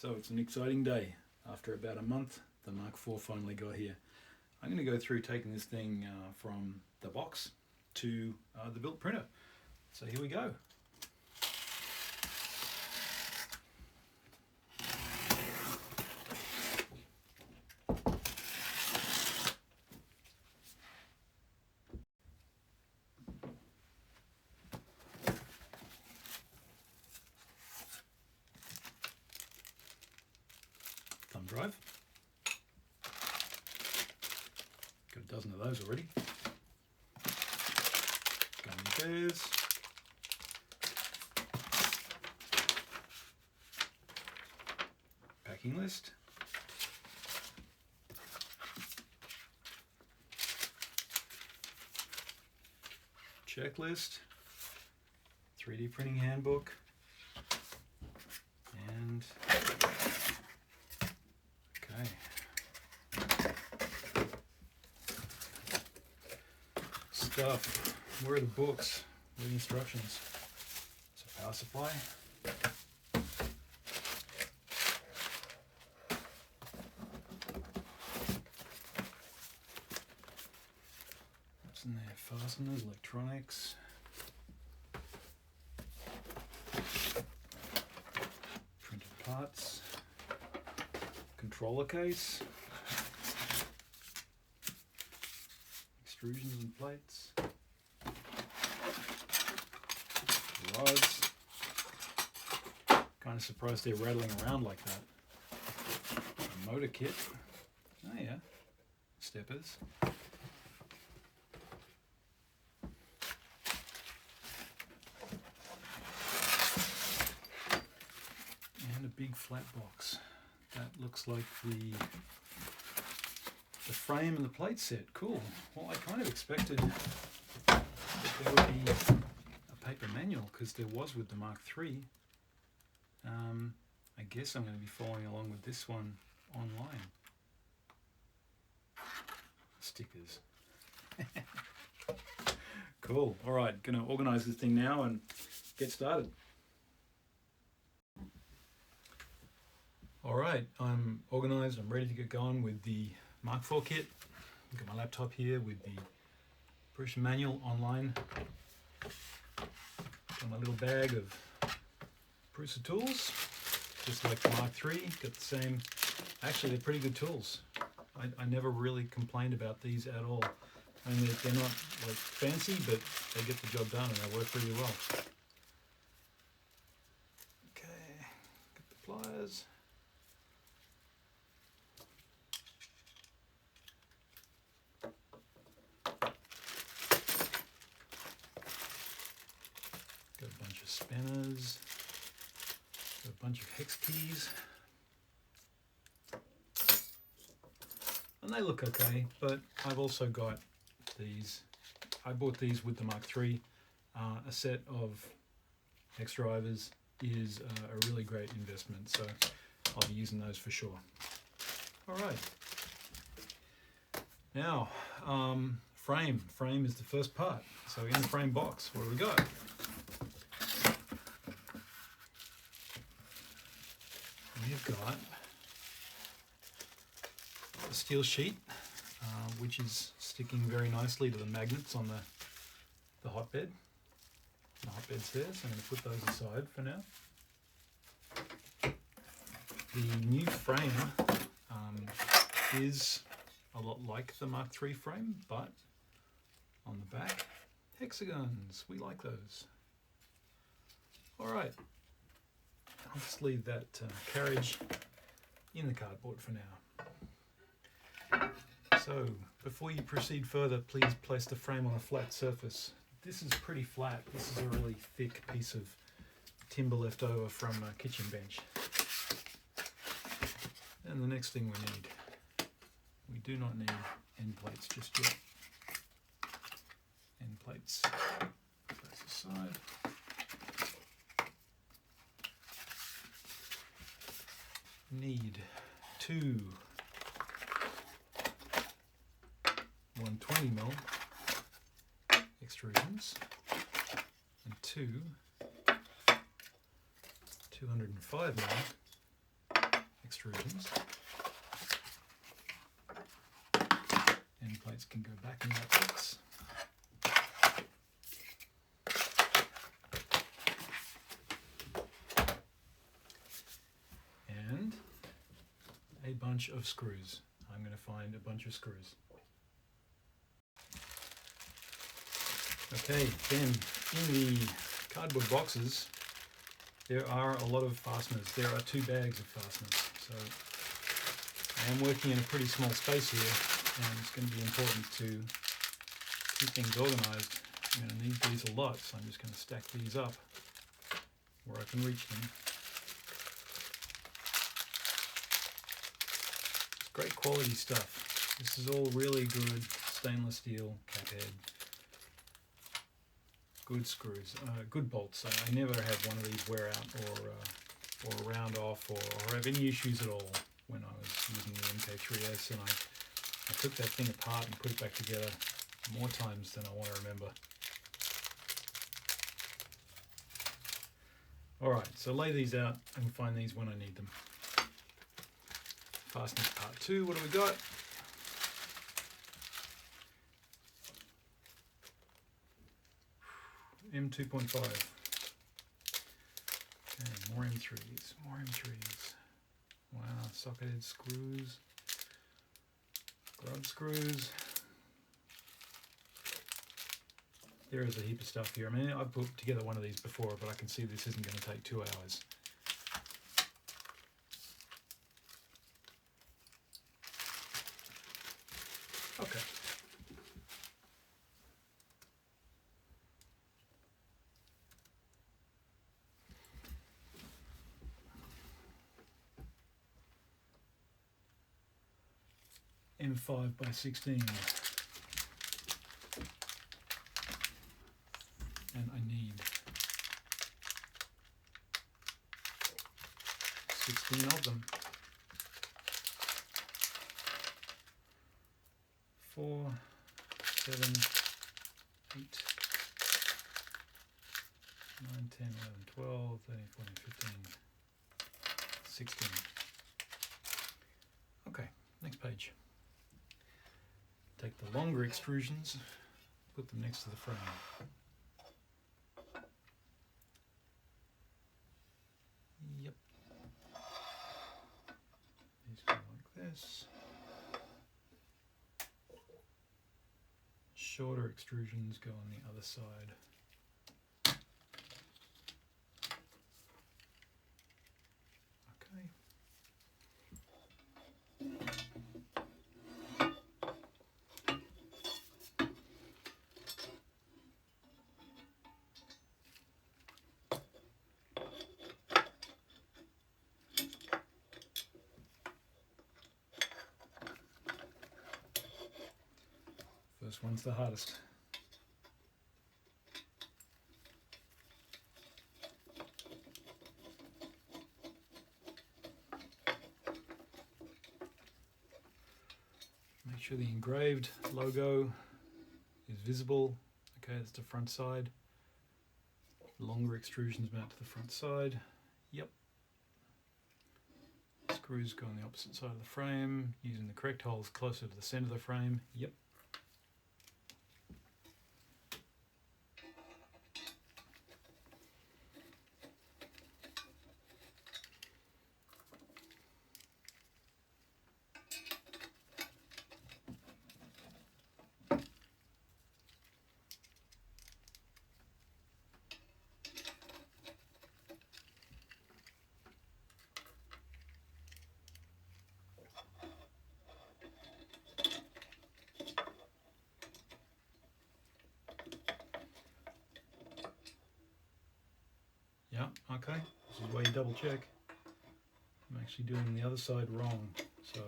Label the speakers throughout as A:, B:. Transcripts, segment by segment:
A: So it's an exciting day. After about a month, the Mark IV finally got here. I'm going to go through taking this thing from the box to the built printer. So here we go. Thumb drive. Got a dozen of those already. Gummy bears. Packing list. Checklist. 3D printing handbook. And stuff. Where are the books? Where are the instructions? It's a power supply. What's in there? Fasteners, electronics. Printed parts. Controller case. Extrusions and plates, rods. Kind of surprised they're rattling around like that. A motor kit. Oh yeah, steppers. And a big flat box. That looks like the frame and the plate set. Cool. Well, I kind of expected that there would be a paper manual because there was with the Mark III. I guess I'm going to be following along with this one online. Stickers. Cool. All right, going to organize this thing now and get started. All right, I'm organized. I'm ready to get going with the Mark IV kit. I've got my laptop here with the Prusa manual online. Got my little bag of Prusa tools, just like the Mark III. Got the same. Actually, they're pretty good tools. I never really complained about these at all. I mean, they're not like fancy, but they get the job done and they work really well. Okay, got the pliers. Got a bunch of spanners, got a bunch of hex keys, and they look okay, but I've also got these. I bought these with the Mark III. A set of hex drivers is a really great investment, so I'll be using those for sure. All right. Now, frame. Frame is the first part. So in the frame box, what do we got? We've got a steel sheet, which is sticking very nicely to the magnets on the hotbed. The hotbed's there, so I'm going to put those aside for now. The new frame is a lot like the Mark III frame, but on the back, hexagons. We like those. All right. I'll just leave that carriage in the cardboard for now. So, before you proceed further, please place the frame on a flat surface. This is pretty flat. This is a really thick piece of timber left over from a kitchen bench. And the next thing we do not need end plates just yet. End plates, place aside. Need two 120mm extrusions and two 205mm extrusions. End plates can go back in that box. And a bunch of screws. I'm going to find a bunch of screws. Okay, then in the cardboard boxes there are a lot of fasteners. There are 2 bags of fasteners. So I am working in a pretty small space here, and it's going to be important to keep things organized. I'm going to need these a lot, so I'm just going to stack these up where I can reach them. It's great quality stuff. This is all really good stainless steel cap head. Good screws, good bolts. I never have one of these wear out or round off or have any issues at all when I was using the MK3S, and I took that thing apart and put it back together more times than I want to remember. Alright, so lay these out and find these when I need them. Fasteners part 2, what do we got? M2.5. Okay, more M3s, more M3s. Wow, socketed screws, grub screws. There is a heap of stuff here. I mean, I've put together one of these before, but I can see this isn't going to take 2 hours. Okay. M5 by 16. And I need 16 of them. 4, 7, 8, 9, 10, 11, 12, 13, 14, 15, 16. Okay, next page. Take the longer extrusions, put them next to the frame. Yep. These go like this. Shorter extrusions go on the other side. Okay. First one's the hardest. Make sure the engraved logo is visible. Okay, that's the front side. Longer extrusions mount to the front side. Yep. Screws go on the opposite side of the frame, using the correct holes closer to the center of the frame. Yep. Yeah, okay, this is where you double check. I'm actually doing the other side wrong, so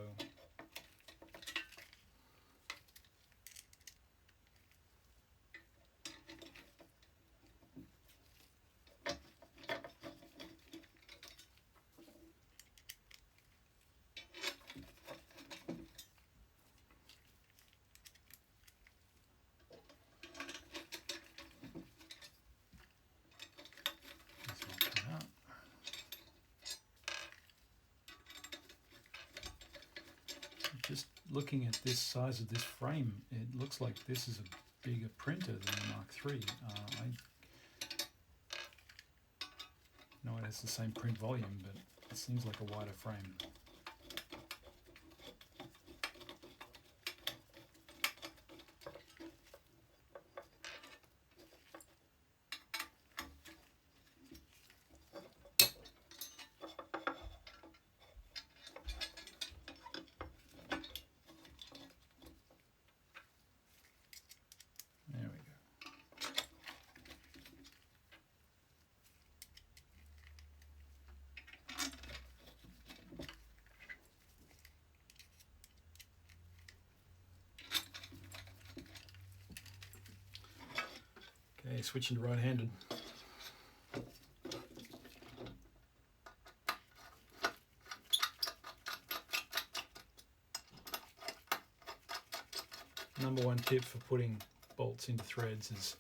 A: this will come out. looking at this size of this frame, it looks like this is a bigger printer than the Mark III. I know it has the same print volume, but it seems like a wider frame. There we go. Okay, switching to right-handed. Number one tip for putting bolts into threads is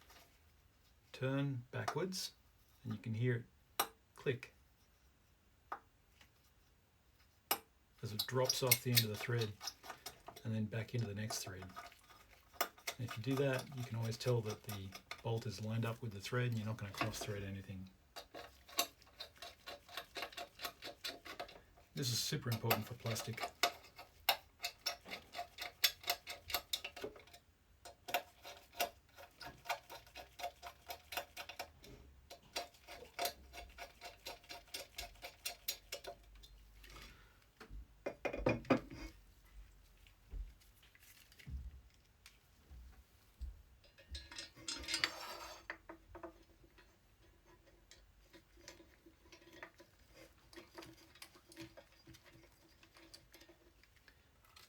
A: turn backwards, and you can hear it click as it drops off the end of the thread and then back into the next thread. And if you do that, you can always tell that the bolt is lined up with the thread and you're not going to cross thread anything. This is super important for plastic.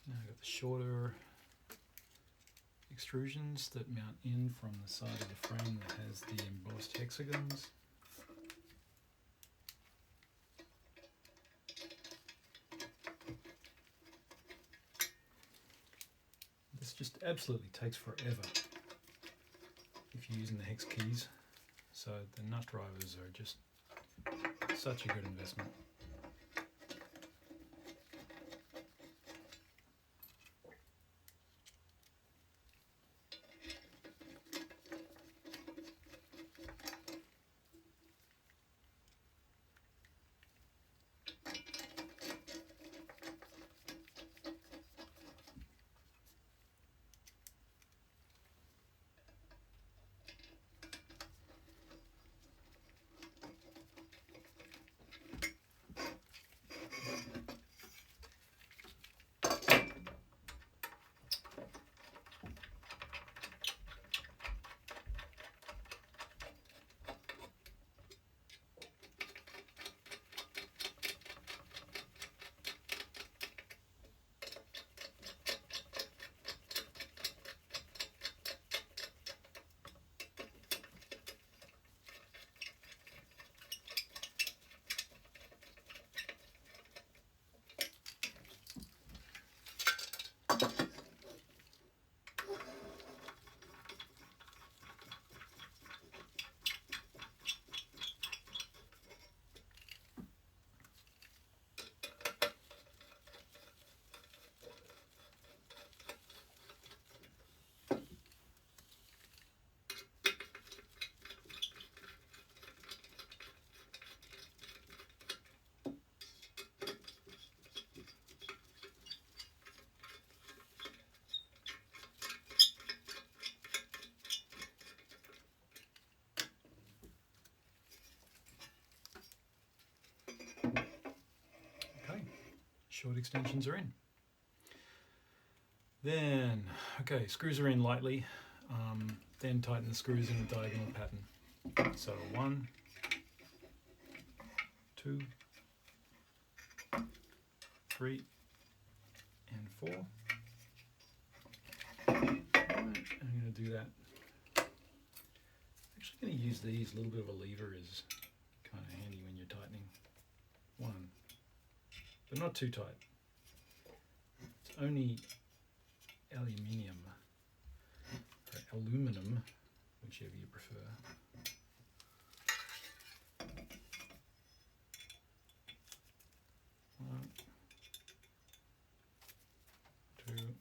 A: Now I've got the shorter extrusions that mount in from the side of the frame that has the embossed hexagons. This just absolutely takes forever if you're using the hex keys, so the nut drivers are just such a good investment. Short extensions are in. Then, okay, screws are in lightly, then tighten the screws in a diagonal pattern. So 1, 2, 3, and 4. Right, I'm going to do that. Actually going to use these. A little bit of a lever is kind of handy when you're tightening. 1. But not too tight. It's only aluminium, or aluminum, whichever you prefer. 1, 2,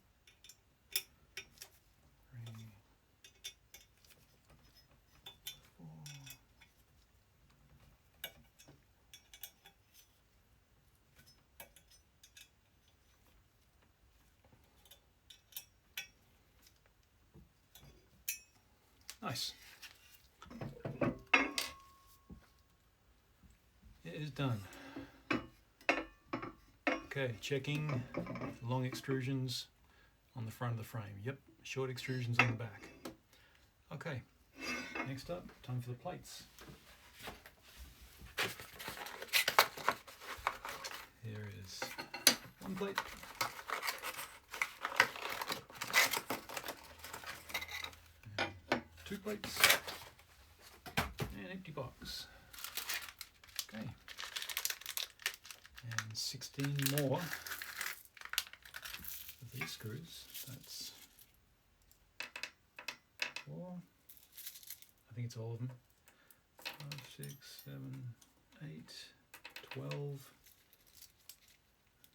A: Nice. It is done. Okay, checking long extrusions on the front of the frame. Yep, short extrusions on the back. Okay, next up, time for the plates. Here is one plate. And 2 plates. And an empty box. Okay. And 16 more of these screws. That's 4. I think it's all of them. 5, 6, 7, 8, 12,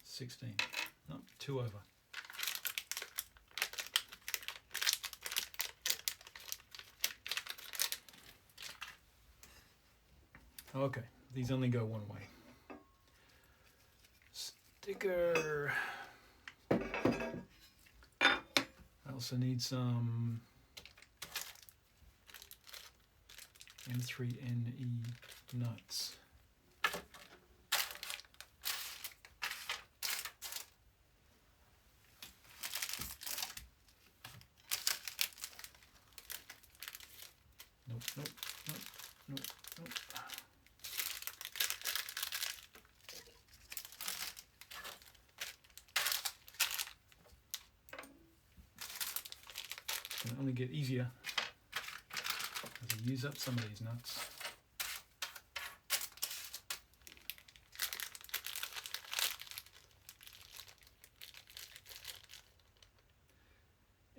A: 16. No, 2 over. Okay, these only go one way. Sticker. I also need some M3NE nuts. Nope, nope, nope, nope, nope. It's going to only get easier as I use up some of these nuts.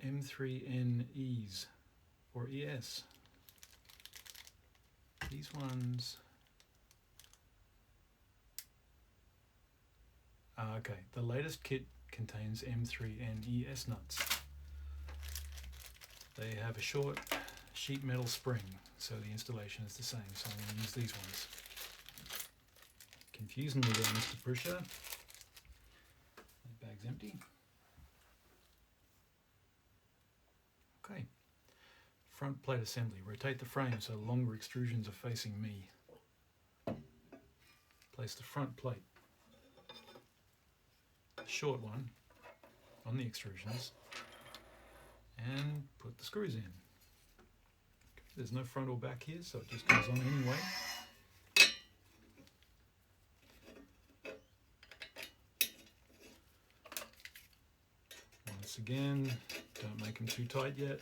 A: M3NEs or ES. These ones. Okay, the latest kit contains M3NES nuts. They have a short sheet metal spring, so the installation is the same, so I'm going to use these ones. Confusing me there, Mr. Prusa. That bag's empty. Okay. Front plate assembly. Rotate the frame so longer extrusions are facing me. Place the front plate, the short one, on the extrusions and put the screws in. Okay, there's no front or back here, so it just goes on anyway. Once again, don't make them too tight yet.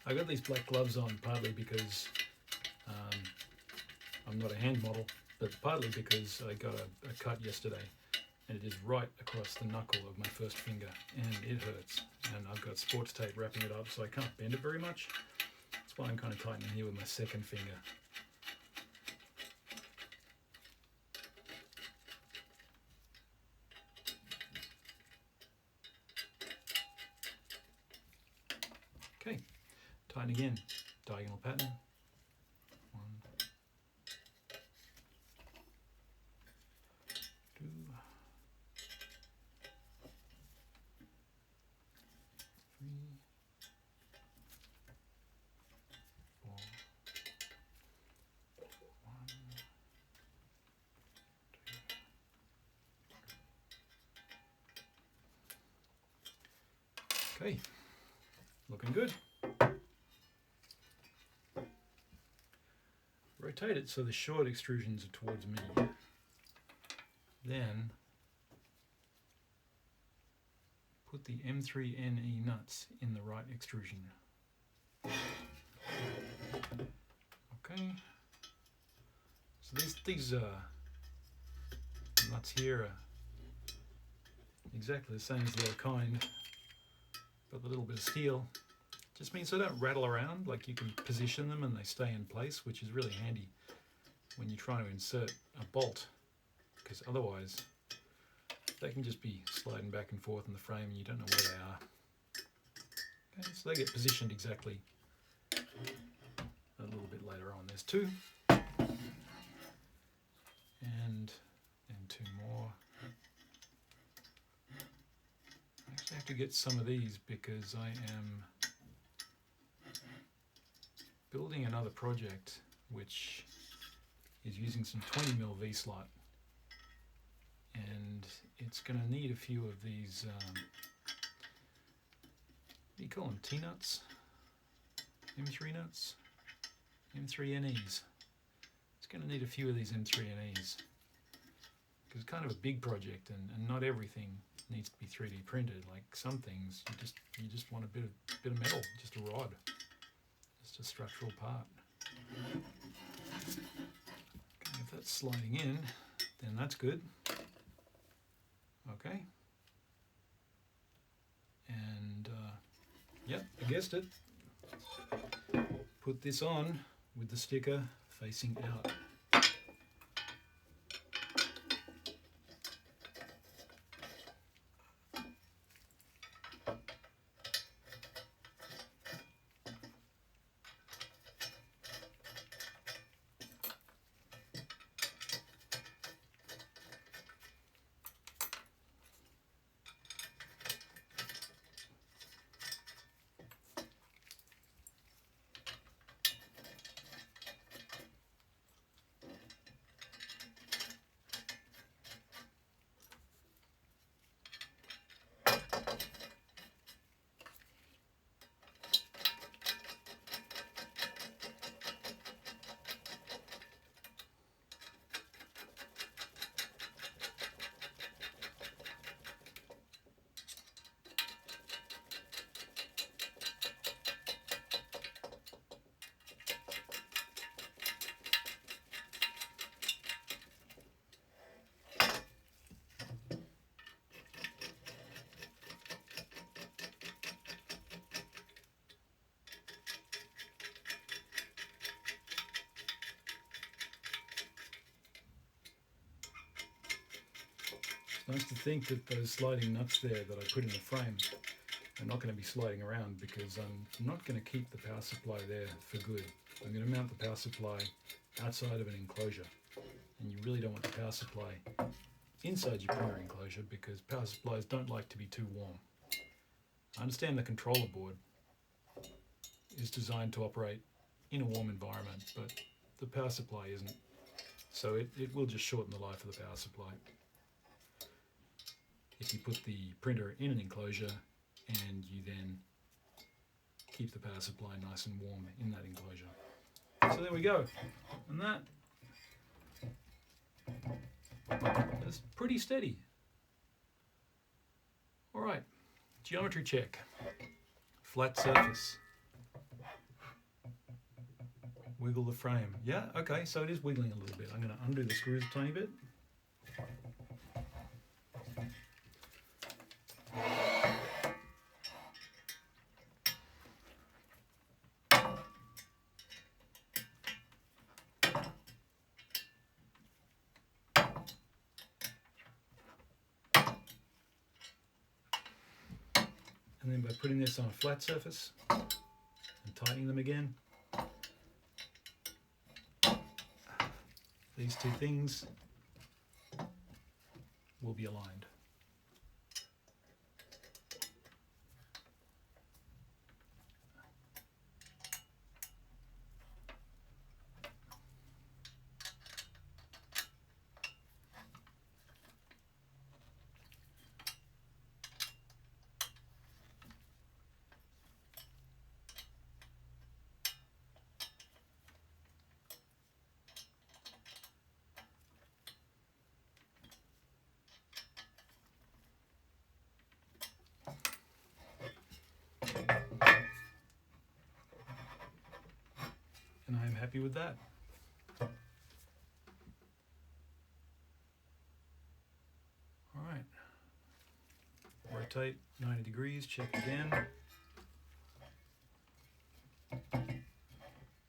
A: I got these black gloves on partly because I'm not a hand model, but partly because I got a cut yesterday and it is right across the knuckle of my first finger and it hurts, and I've got sports tape wrapping it up so I can't bend it very much. That's why I'm kind of tightening here with my second finger. Okay, tighten again, diagonal pattern. 1, 2, 3, Okay, looking good. Rotate it so the short extrusions are towards me. Then put the M3NE nuts in the right extrusion. Okay. So these nuts here are exactly the same as the other kind, but the little bit of steel just means they don't rattle around. Like, you can position them and they stay in place, which is really handy when you're trying to insert a bolt, because otherwise they can just be sliding back and forth in the frame and you don't know where they are. Okay, so they get positioned exactly a little bit later on. There's two, and then two more. I actually have to get some of these because I am building another project which is using some 20mm V-slot, and it's going to need a few of these, what do you call them, T-nuts? M3 nuts? M3NEs. It's going to need a few of these M3NEs because it's kind of a big project, and not everything needs to be 3D printed. Like, some things you just want a bit of metal, just a rod, just a structural part. Okay, if that's sliding in, then that's good. Okay, and yep, I guessed it. Put this on with the sticker facing out. It's nice to think that those sliding nuts there that I put in the frame are not going to be sliding around, because I'm not going to keep the power supply there for good. I'm going to mount the power supply outside of an enclosure, and you really don't want the power supply inside your printer enclosure because power supplies don't like to be too warm. I understand the controller board is designed to operate in a warm environment, but the power supply isn't, so it will just shorten the life of the power supply if you put the printer in an enclosure and you then keep the power supply nice and warm in that enclosure. So there we go, and that's pretty steady. Alright, geometry check. Flat surface. Wiggle the frame. Yeah, okay, so it is wiggling a little bit. I'm going to undo the screws a tiny bit. And then by putting this on a flat surface and tightening them again, these two things will be aligned. happy with that. All right. Rotate 90 degrees, check again.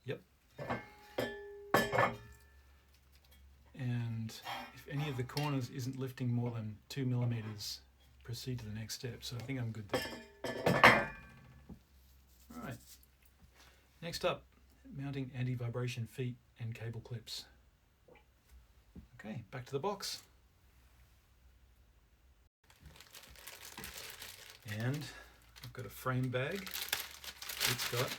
A: Yep. And if any of the corners isn't lifting more than 2 millimeters, proceed to the next step. So I think I'm good there. All right. Next up, mounting anti-vibration feet and cable clips. Okay, back to the box. And I've got a frame bag. It's got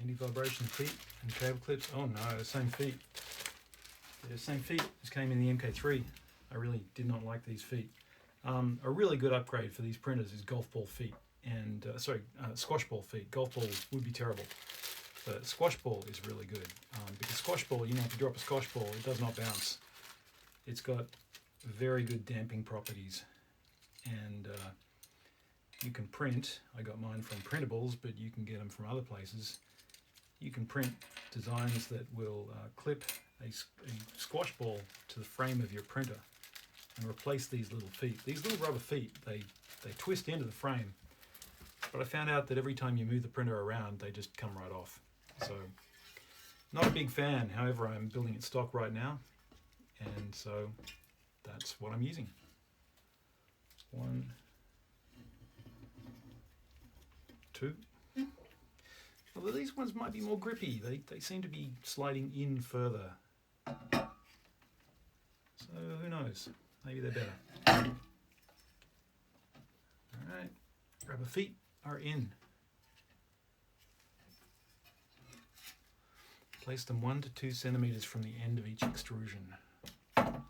A: anti-vibration feet and cable clips. Oh no, the same feet. Yeah, same feet as came in the MK3. I really did not like these feet. A really good upgrade for these printers is golf ball feet and squash ball feet. Golf ball would be terrible, but squash ball is really good because squash ball, you know, if you drop a squash ball, it does not bounce. It's got very good damping properties, and you can print. I got mine from Printables, but you can get them from other places. You can print designs that will clip a squash ball to the frame of your printer and replace these little feet. These little rubber feet, they twist into the frame, but I found out that every time you move the printer around, they just come right off. So, not a big fan. However, I'm building it stock right now, and so that's what I'm using. 1, 2. Although these ones might be more grippy. They seem to be sliding in further. So who knows? Maybe they're better. Alright, rubber feet are in. Place them 1 to 2 centimeters from the end of each extrusion. Alright.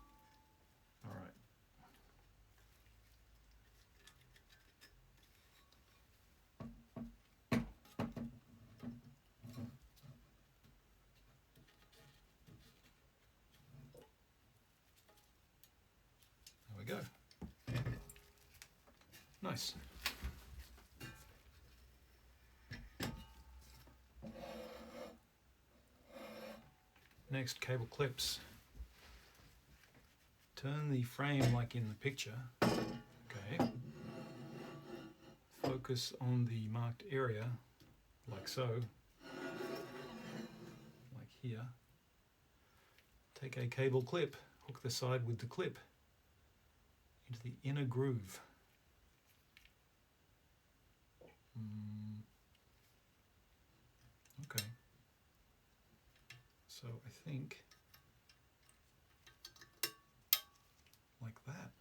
A: There we go. Nice. Next, cable clips. Turn the frame like in the picture. Okay. Focus on the marked area, like so. Like here. Take a cable clip, hook the side with the clip into the inner groove. Okay. So I think like that.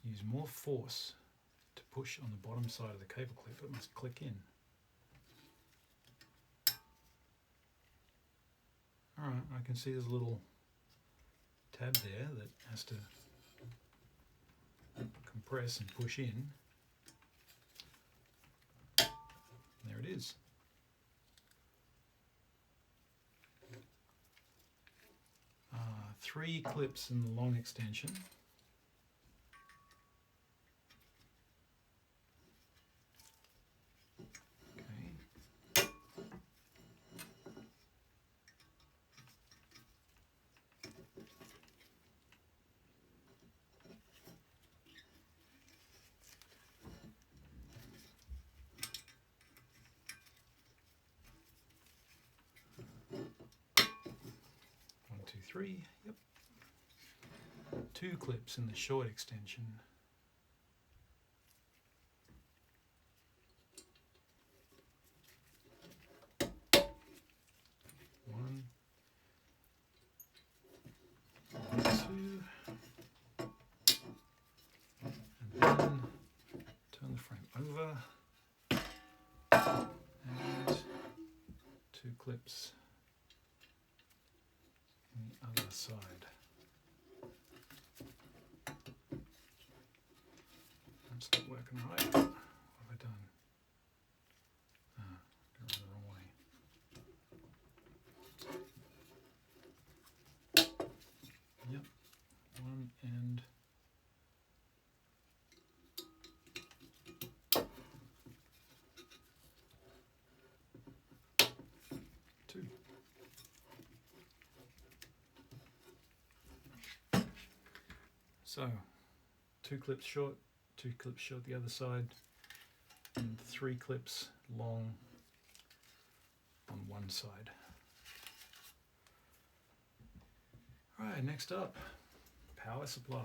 A: Use more force to push on the bottom side of the cable clip. It must click in. Alright, I can see there's a little tab there that has to compress and push in. There it is. Three clips in the long extension. Okay. 1, 2, 3. Yep. 2 clips in the short extension. One, 2, and then turn the frame over, and 2 clips on the other side. That's not working right. What have I done? Going the wrong way. and two. So 2 clips short, 2 clips short the other side, and 3 clips long on one side. Alright, next up, power supply.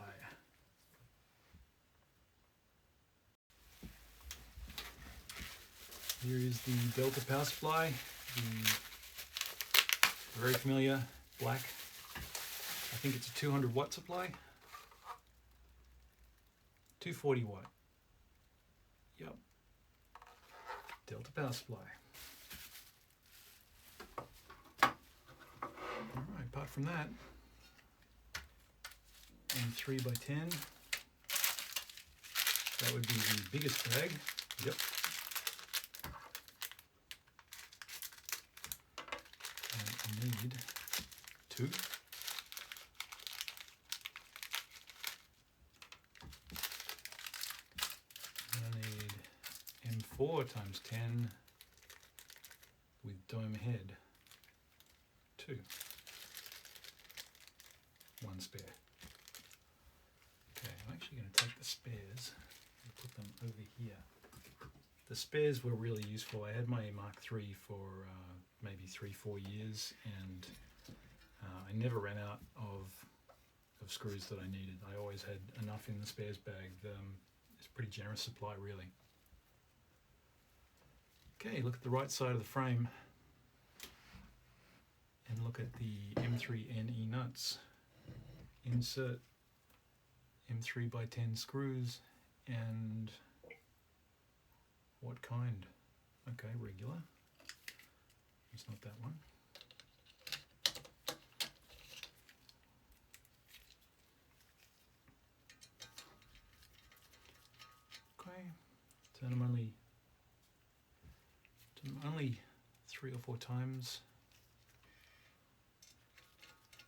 A: Here is the Delta power supply, the very familiar black. I think it's a 200 watt supply. 240 watt. Yep. Delta power supply. Alright, apart from that, M3 by 10. That would be the biggest bag. Yep. And I need 2. I need M4 times 10 with dome head. 2. 1 spare. Okay, I'm actually going to take the spares and put them over here. The spares were really useful. I had my Mark III for maybe 3-4 years, and I never ran out of screws that I needed. I always had enough in the spares bag. It's a pretty generous supply, really. Okay, look at the right side of the frame and look at the M3NE nuts. Insert M3 by 10 screws, and what kind? Okay, regular. It's not that one. Okay, turn them only 3 or 4 times.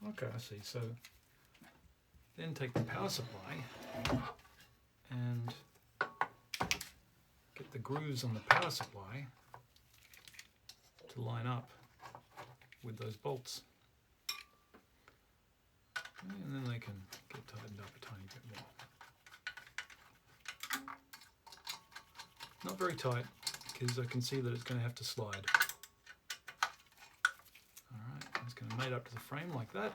A: Okay, I see. So then take the power supply and get the grooves on the power supply to line up with those bolts. And then they can get tightened up a tiny bit more. Not very tight, because I can see that it's going to have to slide. Alright, it's going to mate up to the frame like that.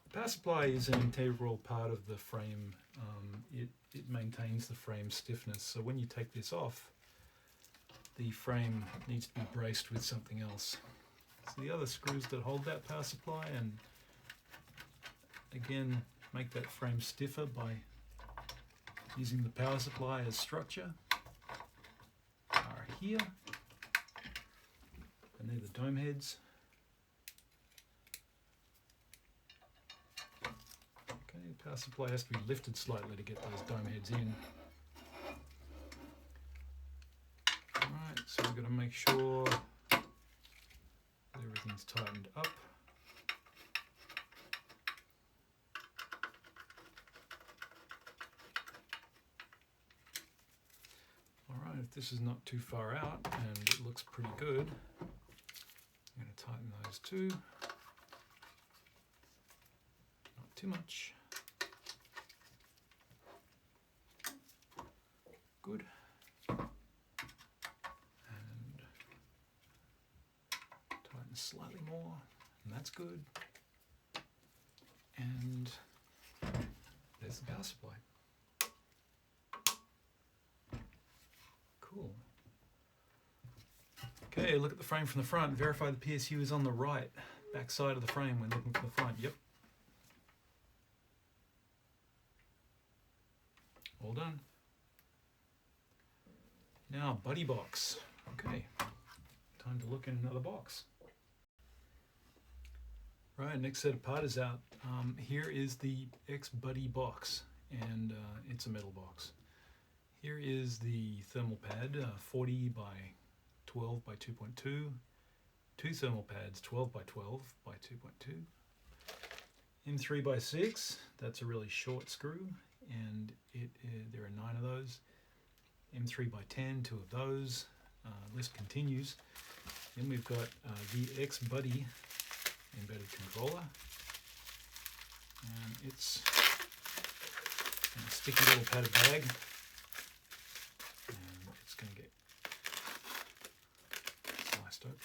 A: The power supply is an integral part of the frame. It maintains the frame stiffness, so when you take this off, the frame needs to be braced with something else. So the other screws that hold that power supply and again make that frame stiffer by using the power supply as structure are here, and they're the dome heads. Okay, the power supply has to be lifted slightly to get those dome heads in. Alright, so we've got to make sure that everything's tightened up. Alright, if this is not too far out and it looks pretty good, I'm going to tighten those too. Not too much. Good. And tighten slightly more, and that's good. And there's the power supply. Cool. Okay, look at the frame from the front. Verify the PSU is on the right back side of the frame when looking for the front. Yep. All done. Now, buddy box. Okay, time to look in another box. Right, next set of part is out. Here is the X-Buddy box, and it's a metal box. Here is the thermal pad, 40 by 12 by 2.2. 2 thermal pads, 12 by 12 by 2.2. M3 by 6, that's a really short screw, and there are 9 of those. M3 by 10, 2 of those. List continues. Then we've got the X-Buddy embedded controller, and it's in a sticky little padded bag, and it's going to get sliced open.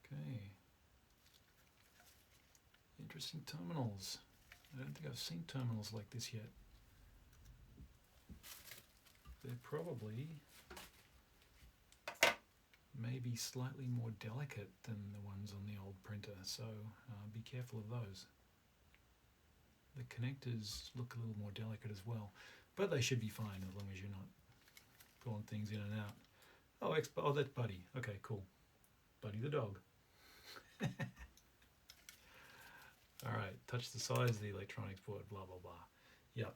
A: Okay, interesting terminals. I don't think I've seen terminals like this yet. They're probably maybe slightly more delicate than the ones on the old printer, so be careful of those. The connectors look a little more delicate as well, but they should be fine as long as you're not pulling things in and out. Oh, that's Buddy. Okay, cool. Buddy the dog. All right, touch the sides of the electronics board, blah, blah, blah. Yep.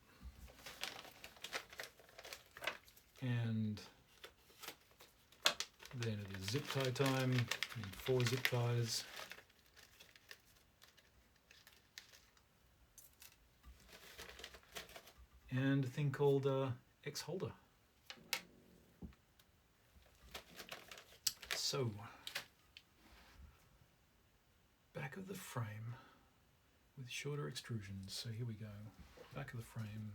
A: And then it is zip tie time. Need 4 zip ties. And a thing called X holder. So, back of the frame with shorter extrusions. So here we go. Back of the frame.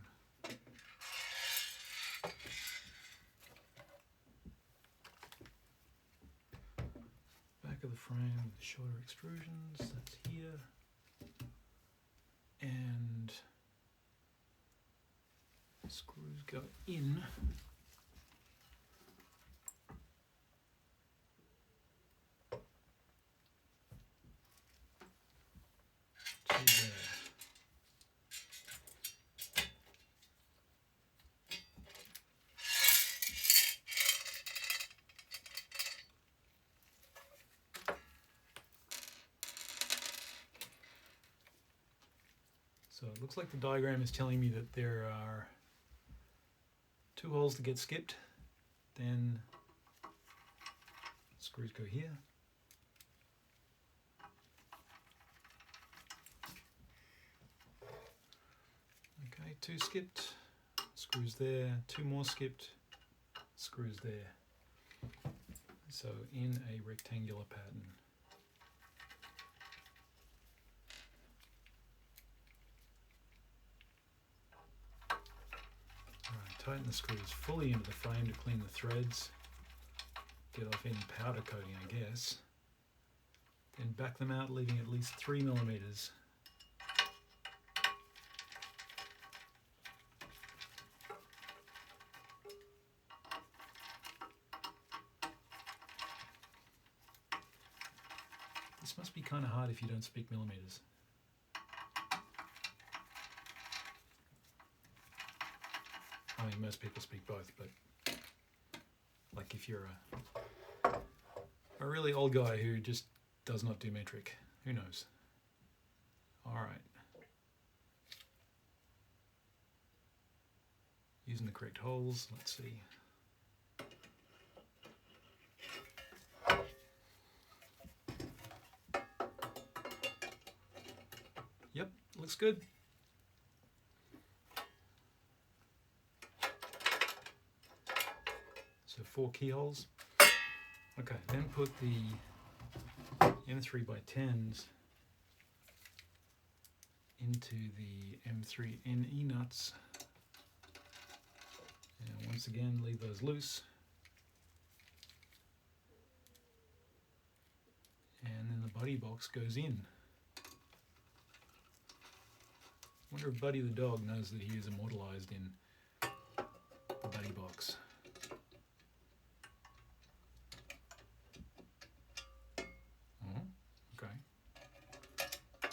A: Back of the frame with shorter extrusions. That's here. And screws go in. To there. So it looks like the diagram is telling me that there are 2 holes to get skipped, then screws go here. Okay, 2 skipped, screws there, 2 more skipped, screws there. So in a rectangular pattern. Tighten the screws fully into the frame to clean the threads, get off any powder coating, I guess. Then back them out, leaving at least 3 millimeters. This must be kind of hard if you don't speak millimeters. I mean, most people speak both, but like if you're a really old guy who just does not do metric, who knows? All right. Using the correct holes, let's see. Yep, looks good. So 4 keyholes. Okay, then put the M3 by 10s into the M3 NE nuts. And once again, leave those loose. And then the buddy box goes in. I wonder if Buddy the dog knows that he is immortalized in the buddy box. Oh, okay.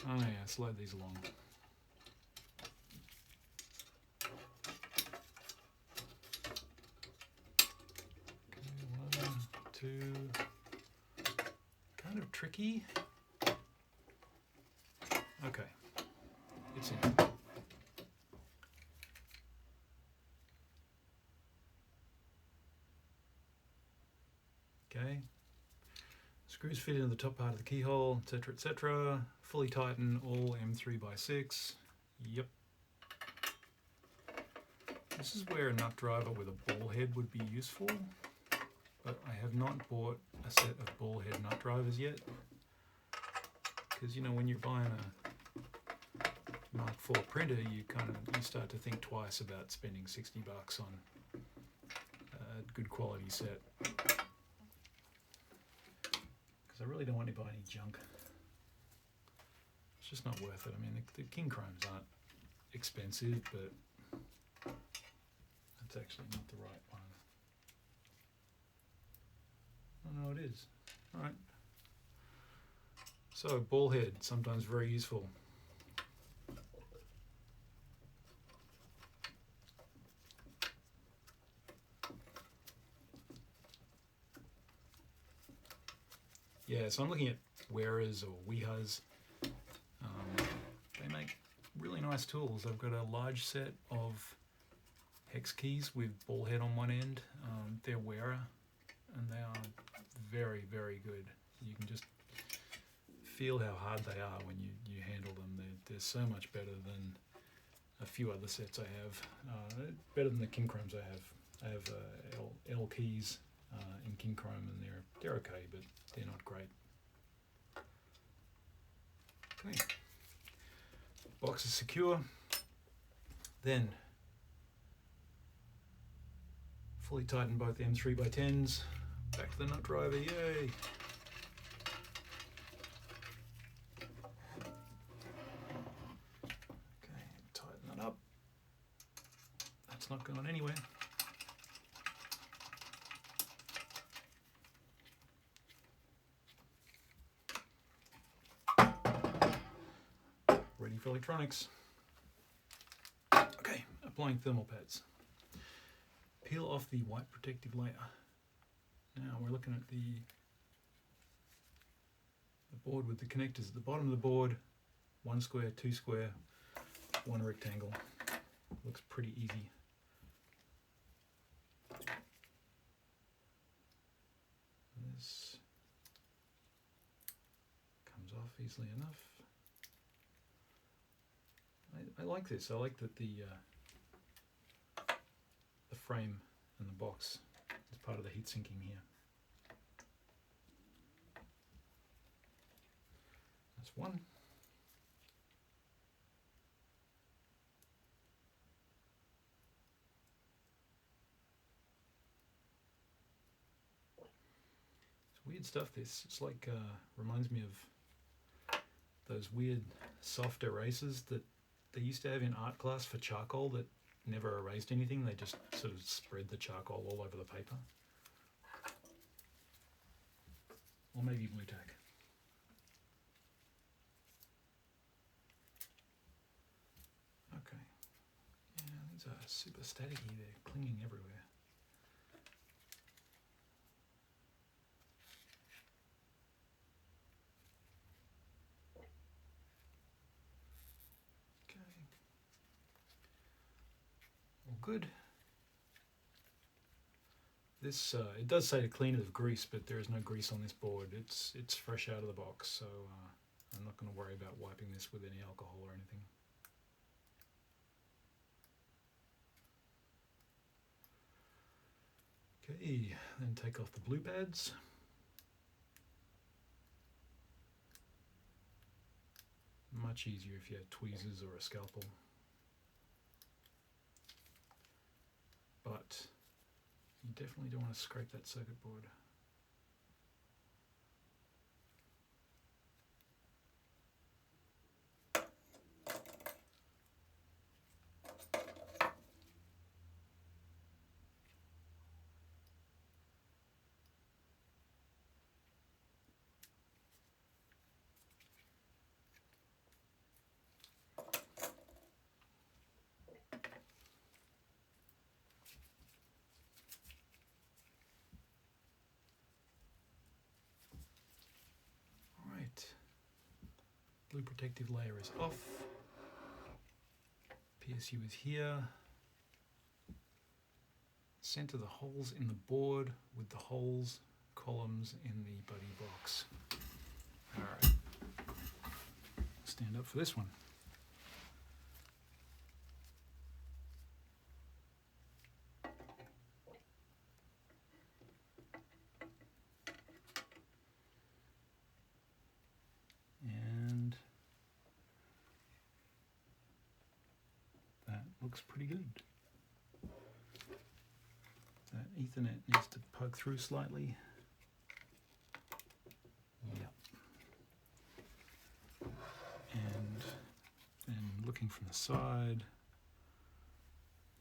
A: Oh yeah, slide these along. Okay, 1, 2. Kind of tricky. Okay, it's in. Okay. Screws fit into the top part of the keyhole, etc., etc. Fully tighten all M3x6. Yep. This is where a nut driver with a ball head would be useful, but I have not bought a set of ball head nut drivers yet. Because, you know, when you're buying a Mark IV printer, you start to think twice about spending $60 on a good quality set. Because I really don't want to buy any junk. It's just not worth it. I mean, the King Chromes aren't expensive, but that's actually not the right one. Oh no, it is. All right. So, ball head, sometimes very useful. Yeah, so I'm looking at Wearers or Wehas. They make really nice tools. I've got a large set of hex keys with ball head on one end. They're Wearer, and they are very, very good. You can just feel how hard they are when you handle them. They're so much better than a few other sets I have. Better than the King Chromes I have. I have L keys in King Chrome, and they're okay, but they're not great. Okay. Box is secure. Then fully tighten both M3x10s. Back to the nut driver, yay! Okay, tighten that up. That's not going anywhere. Ready for electronics. Okay, applying thermal pads. Peel off the white protective layer. Now we're looking at the board with the connectors at the bottom of the board. 1 square, 2 square, 1 rectangle. Looks pretty easy. This comes off easily enough. I like this. I like that the frame and the box is part of the heat sinking here. That's one. It's weird stuff, this. It's like, reminds me of those weird soft erasers that they used to have in art class for charcoal that never erased anything. They just sort of spread the charcoal all over the paper. Or maybe blue tack. Okay. Yeah, these are super staticky. They're clinging everywhere. Okay. All good. This it does say to clean it of grease, but there is no grease on this board. It's fresh out of the box, so I'm not going to worry about wiping this with any alcohol or anything. Okay, then take off the blue pads. Much easier if you had tweezers or a scalpel. But you definitely don't want to scrape that circuit board. Blue protective layer is off. PSU is here. Center the holes in the board with the holes columns in the buddy box. Alright, stand up for this one. And that looks pretty good. That Ethernet needs to poke through slightly. Yep. And then looking from the side,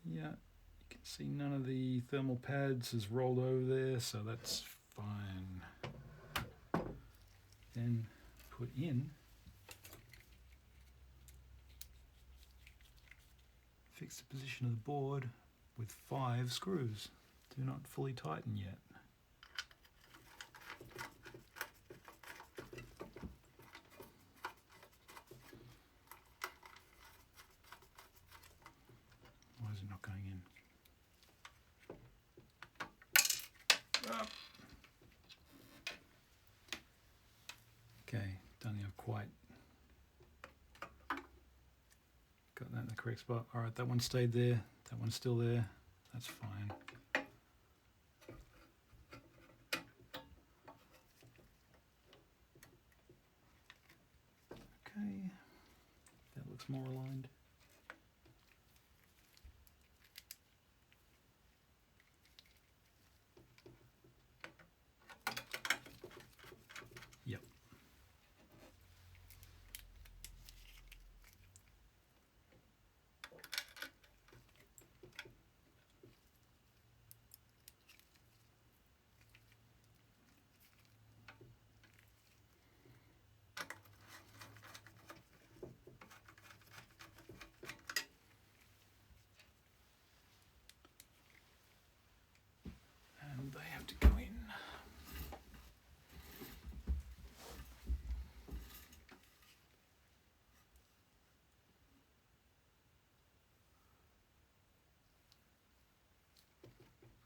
A: yeah, you can see none of the thermal pads has rolled over there, so that's fine. Then put in, fix the position of the board with 5 screws. Do not fully tighten yet. Why is it not going in? Up. Okay, don't have quite got that in the correct spot. All right, that one stayed there. That one's still there. That's fine. Okay, that looks more aligned. Yep. And they have to go in.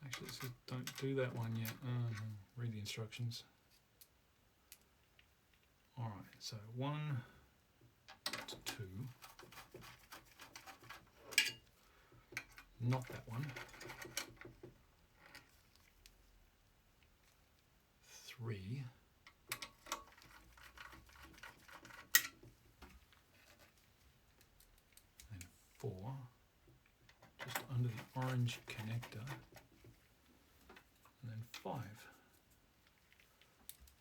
A: Actually, it says don't do that one yet. Read the instructions. Alright, so 1 to 2. Not that one. 3. And 4. Just under the orange connector. And then 5.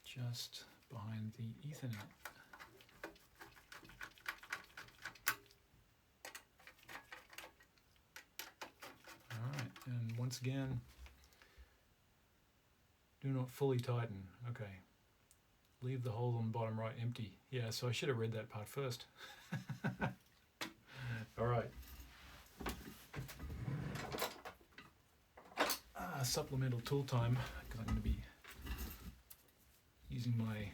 A: Just behind the Ethernet. Alright, and once again, do not fully tighten. Okay. Leave the hole on the bottom right empty. Yeah, so I should have read that part first. Alright. Supplemental tool time, because I'm going to be using my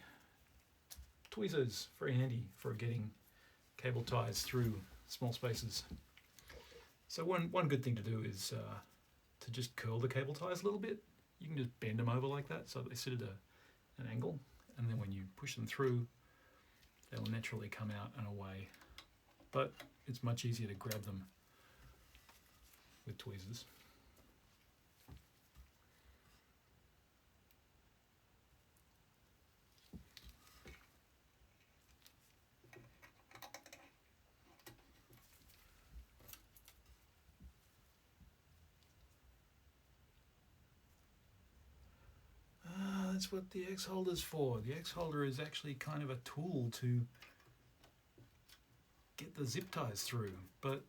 A: tweezers. Very handy for getting cable ties through small spaces. So one good thing to do is to just curl the cable ties a little bit. You can just bend them over like that so they sit at an angle, and then when you push them through, they'll naturally come out and away. But it's much easier to grab them with tweezers. That's what the X holder's for. The X holder is actually kind of a tool to get the zip ties through, but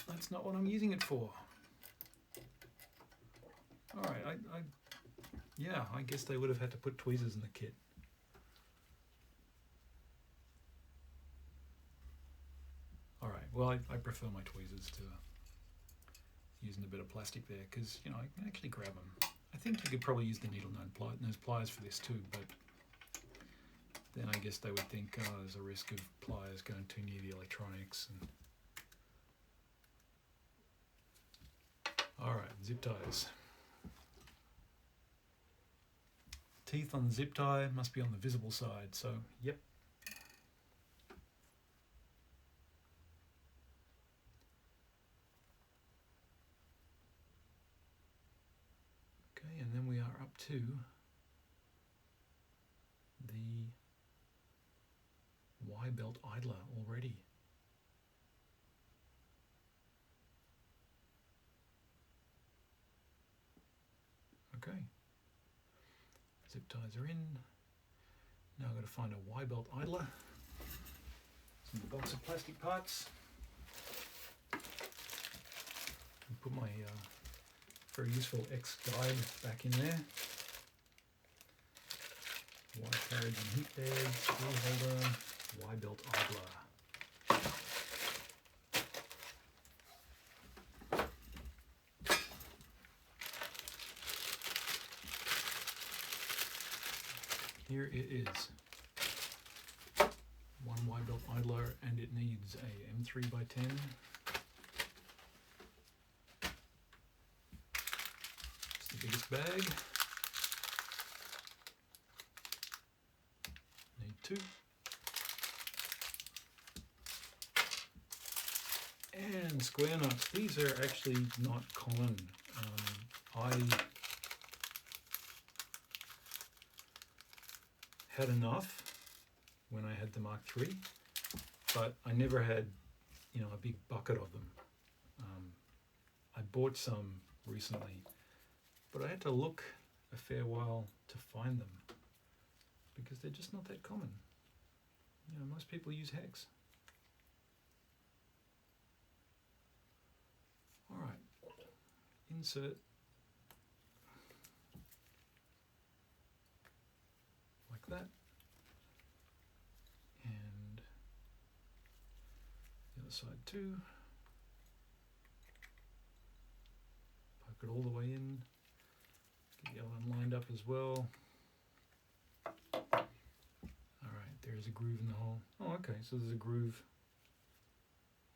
A: that's not what I'm using it for. Alright, yeah, I guess they would have had to put tweezers in the kit. Alright, well I prefer my tweezers to using a bit of plastic there, because you know I can actually grab them. I think you could probably use the needle nose pliers for this too, but then I guess they would think, oh, there's a risk of pliers going too near the electronics. And alright, zip ties. teeth on the zip tie must be on the visible side, so yep. Okay, and then we are up to the Y-belt idler already. Okay, zip ties are in. Now I've got to find a Y-belt idler. Some box of plastic parts. And put my very useful X guide back in there. Y carriage and heat bed, screw holder, Y-belt idler. Here it is. One Y-belt idler, and it needs a M3 by 10. It's the biggest bag. Need 2. And square nuts. These are actually not common. I had enough when I had the Mark III, but I never had, a big bucket of them. I bought some recently, but I had to look a fair while to find them because they're just not that common. Most people use hex. All right, insert like that, and the other side too. Poke it all the way in, get the other one lined up as well. Alright, there's a groove in the hole. Oh, okay, so there's a groove.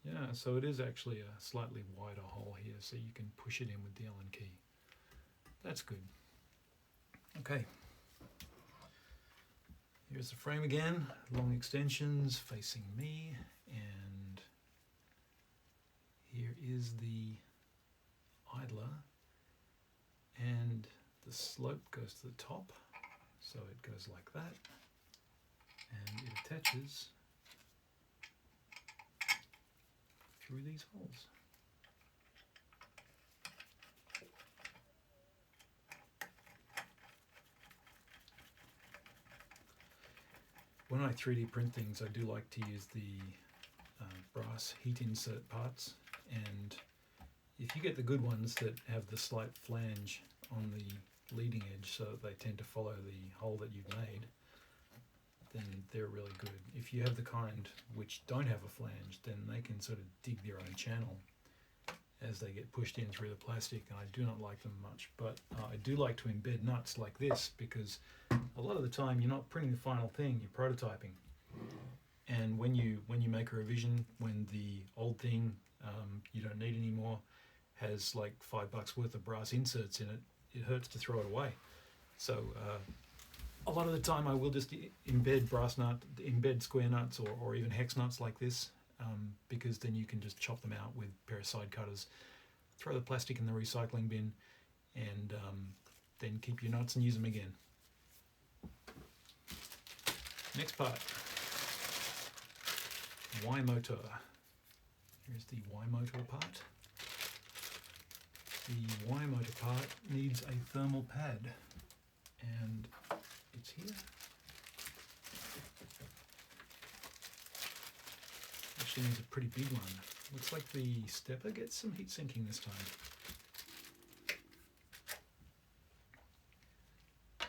A: Yeah, so it is actually a slightly wider hole here, so you can push it in with the Allen key. That's good. Okay. Here's the frame again, long extensions facing me, and here is the idler, and the slope goes to the top, so it goes like that, and it attaches through these holes. When I 3D print things, I do like to use the brass heat insert parts, and if you get the good ones that have the slight flange on the leading edge so that they tend to follow the hole that you've made, then they're really good. If you have the kind which don't have a flange, then they can sort of dig their own channel as they get pushed in through the plastic, and I do not like them much. But I do like to embed nuts like this, because a lot of the time you're not printing the final thing, you're prototyping. And when you make a revision, when the old thing you don't need anymore has like $5 worth of brass inserts in it, it hurts to throw it away. So a lot of the time I will just embed square nuts or even hex nuts like this, because then you can just chop them out with a pair of side cutters, throw the plastic in the recycling bin, and then keep your nuts and use them again. Next part, Y motor. Here's the Y motor part. The Y motor part needs a thermal pad, and it's here. Actually needs a pretty big one. Looks like the stepper gets some heat sinking this time.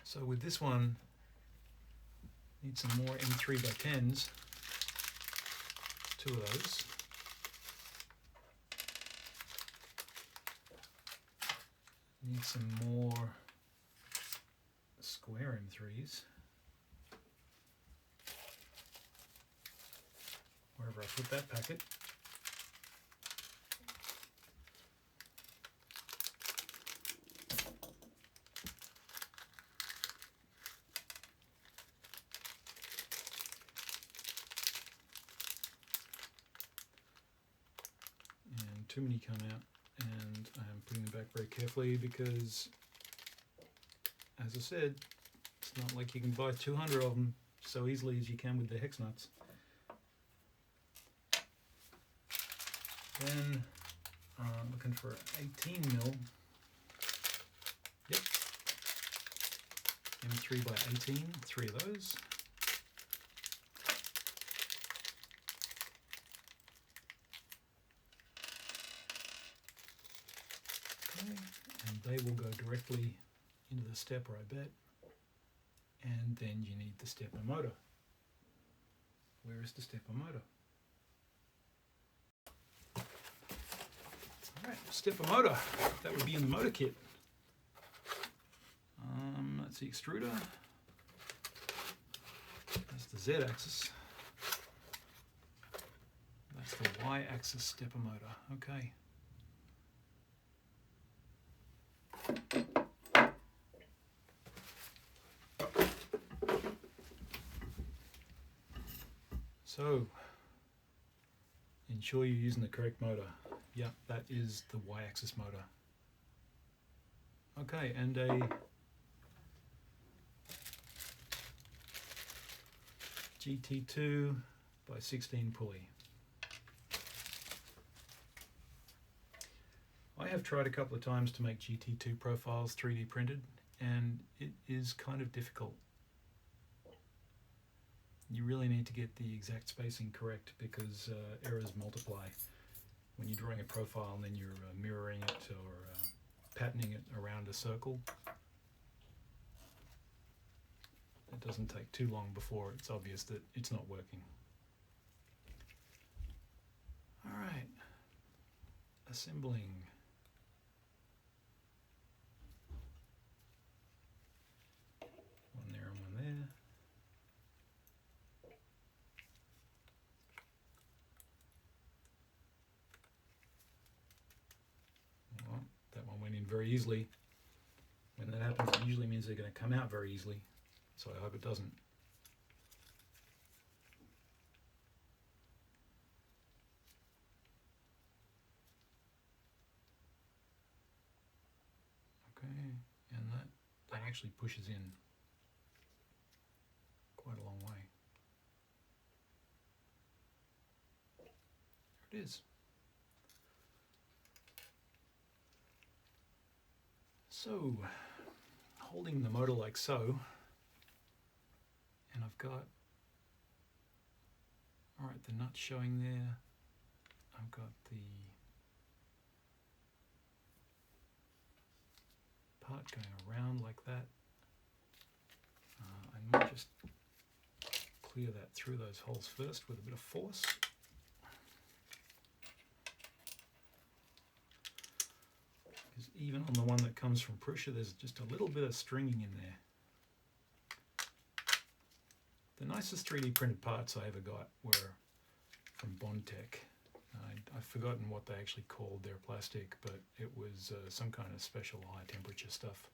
A: So with this one, need some more M3 by 10s, 2 of those. Need some more square M3s. Wherever I put that packet. too many come out, and I'm putting them back very carefully because, as I said, it's not like you can buy 200 of them so easily as you can with the hex nuts. Then looking for 18 mil. Yep. M3 by 18, 3 of those. Okay, and they will go directly into the stepper, I bet. And then you need the stepper motor. Where is the stepper motor? Alright, stepper motor. That would be in the motor kit. That's the extruder. That's the Z-axis. That's the Y-axis stepper motor. Okay. So, ensure you're using the correct motor. Yeah, that is the Y-axis motor. Okay, and a GT2 by 16 pulley. I have tried a couple of times to make GT2 profiles 3D printed, and it is kind of difficult. You really need to get the exact spacing correct because errors multiply when you're drawing a profile and then you're mirroring it or patterning it around a circle. It doesn't take too long before it's obvious that it's not working. Alright, assembling. One there and one there. Well, that one went in very easily. When that happens, it usually means they're going to come out very easily. So I hope it doesn't. Okay, and that actually pushes in quite a long way. There it is. So, holding the motor like so, and I've got, alright, the nut showing there. I've got the part going around like that. I might just clear that through those holes first with a bit of force. Because even on the one that comes from Prusa, there's just a little bit of stringing in there. The nicest 3D printed parts I ever got were from Bondtech. I've forgotten what they actually called their plastic, but it was some kind of special high temperature stuff.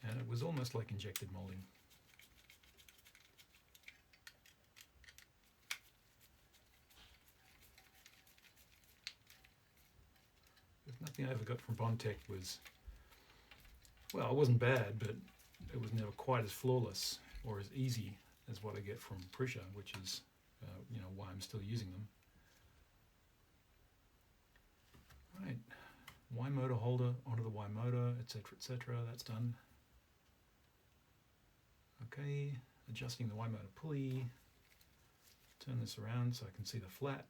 A: And it was almost like injected molding. Nothing I ever got from Bondtech was, well, it wasn't bad, but it was never quite as flawless or as easy as what I get from Prusa, which is, you know, why I'm still using them. Right, Y motor holder onto the Y motor, etc., etc. That's done. Okay, adjusting the Y motor pulley. Turn this around so I can see the flat.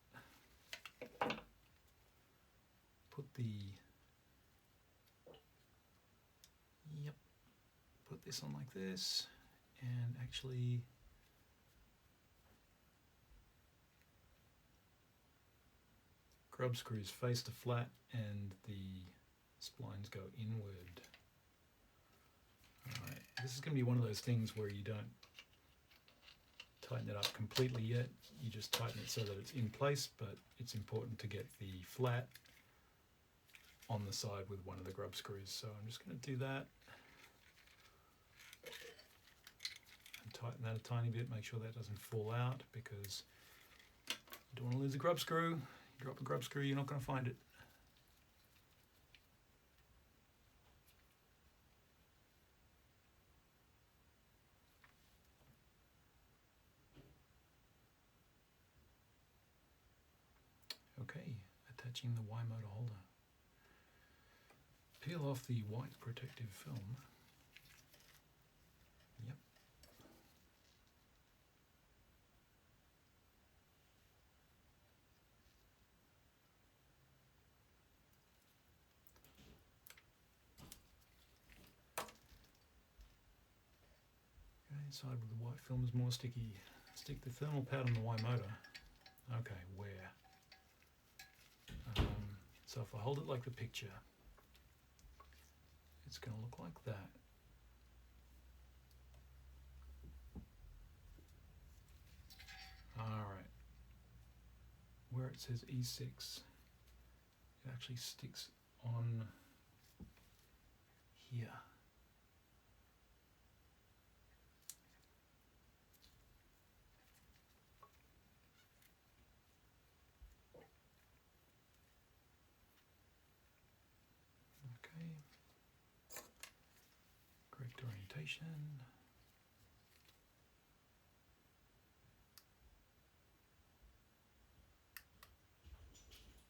A: Put this on like this, and actually grub screws face to flat and the splines go inward. Alright, this is going to be one of those things where you don't tighten it up completely yet, you just tighten it so that it's in place, but it's important to get the flat on the side with one of the grub screws. So I'm just going to do that and tighten that a tiny bit, make sure that doesn't fall out because you don't want to lose a grub screw. Drop the grub screw, you're not going to find it. Okay, attaching the Y motor holder. Peel off the white protective film. Yep. Okay, side with the white film is more sticky. Stick the thermal pad on the Y motor. Okay, where? So if I hold it like the picture, it's going to look like that. Alright. Where it says E6, it actually sticks on here. Okay. Correct orientation.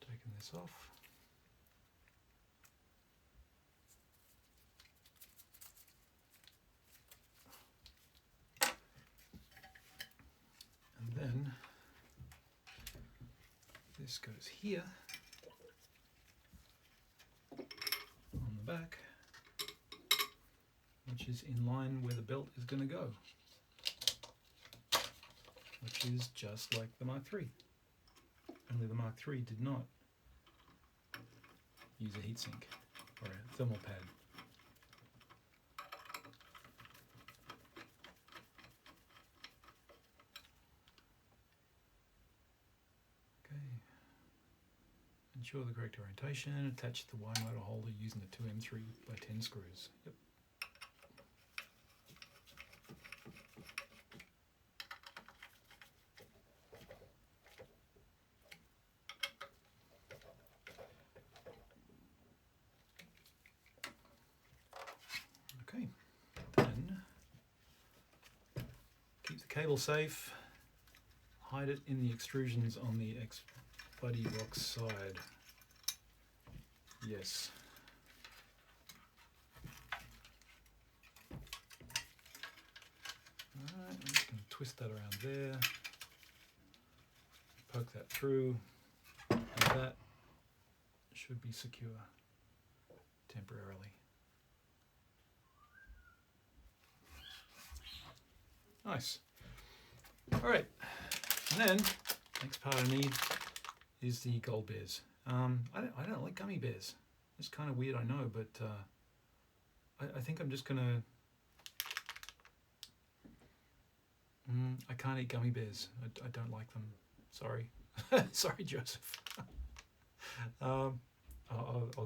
A: Taking this off. And then this goes here on the back, which is in line where the belt is going to go, which is just like the Mark III. Only the Mark III did not use a heatsink or a thermal pad. Okay. Ensure the correct orientation. Attach the Y motor holder using the 2M3x10 screws. Yep. Okay, then keep the cable safe, hide it in the extrusions on the Buddy box side. Yes. Alright, I'm just going to twist that around there, poke that through, and that should be secure temporarily. Nice. All right, and then next part I need is the gold bears. I don't like gummy bears. It's kind of weird, I know, but I think I'm just gonna. I can't eat gummy bears. I don't like them. Sorry, sorry, Joseph. I'll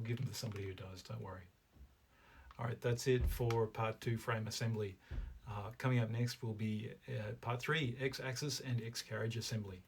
A: give them to somebody who does. Don't worry. All right, that's it for part 2 frame assembly. Coming up next will be part 3 X-axis and X carriage assembly.